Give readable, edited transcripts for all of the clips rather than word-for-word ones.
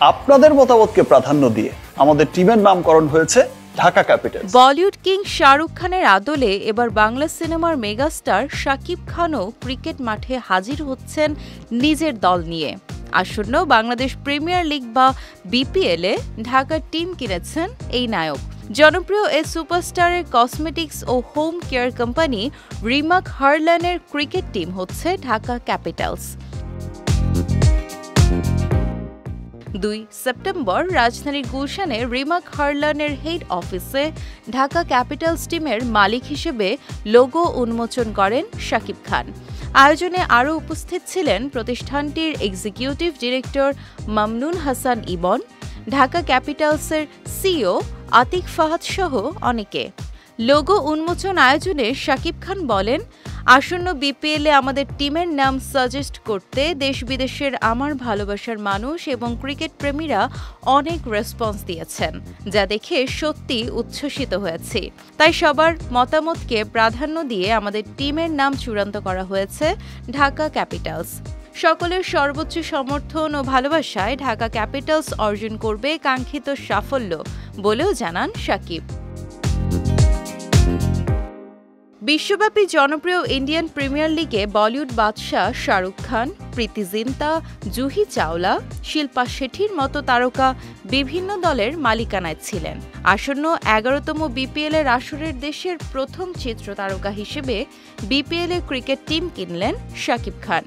আপনাদের মতামতকে প্রাধান্য দিয়ে আমাদের টিমের নামকরণ হয়েছে ঢাকা ক্যাপিটালস। বলিউড কিং শাহরুখ খানের আদলে এবার বাংলা সিনেমার মেগাস্টার শাকিব খানও ক্রিকেট মাঠে হাজির হচ্ছেন নিজের দল নিয়ে। আসন্ন বাংলাদেশ প্রিমিয়ার লিগ বা বিপিএলে ঢাকার টিম কিনেছেন এই নায়ক। জনপ্রিয় এই সুপারস্টারের কসমেটিক্স ও হোম কেয়ার কোম্পানি রিমাক হারল্যানের ক্রিকেট টিম হচ্ছে ঢাকা ক্যাপিটালস। 2 সেপ্টেম্বর রাজধানীর গুলশানে রিমাক হারল্যানের হেড অফিসে ঢাকা ক্যাপিটালস টিমের মালিক হিসেবে লোগো উন্মোচন করেন শাকিব খান। আয়োজনে আরও উপস্থিত ছিলেন প্রতিষ্ঠানটির এক্সিকিউটিভ ডিরেক্টর মামনুন হাসান ইবন, ঢাকা ক্যাপিটালসের সিইও আতিক ফাহাদ সহ অনেকে। লোগো উন্মোচন আয়োজনে শাকিব খান বলেন, আসন্ন বিপিএলে আমাদের টিমের নাম সাজেস্ট করতে দেশ বিদেশের আমার ভালোবাসার মানুষ এবং ক্রিকেট প্রেমীরা অনেক রেসপন্স দিয়েছেন, যা দেখে সত্যি উচ্ছ্বসিত হয়েছি। তাই সবার মতামতকে প্রাধান্য দিয়ে আমাদের টিমের নাম চূড়ান্ত করা হয়েছে ঢাকা ক্যাপিটালস। সকলের সর্বোচ্চ সমর্থন ও ভালোবাসায় ঢাকা ক্যাপিটালস অর্জন করবে কাঙ্ক্ষিত সাফল্য বলেও জানান শাকিব। বিশ্বব্যাপী জনপ্রিয় ইন্ডিয়ান প্রিমিয়ার লিগে বলিউড বাদশাহ শাহরুখ খান, প্রীতি জিন্তা, জুহি চাওলা, শিল্পা শেঠির মতো তারকা বিভিন্ন দলের মালিকানায় ছিলেন। আসন্ন 11তম বিপিএলের আসরের দেশের প্রথম চিত্র তারকা হিসেবে বিপিএলে ক্রিকেট টিম কিনলেন শাকিব খান।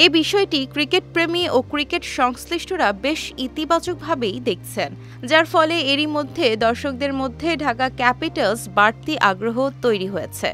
এই বিষয়টি ক্রিকেট প্রেমী ও ক্রিকেট সংশ্লিষ্টরা বেশ ইতিবাচকভাবেই দেখছেন, যার ফলে এরই মধ্যে দর্শকদের মধ্যে ঢাকা ক্যাপিটালস বাড়তি আগ্রহ তৈরি হয়েছে।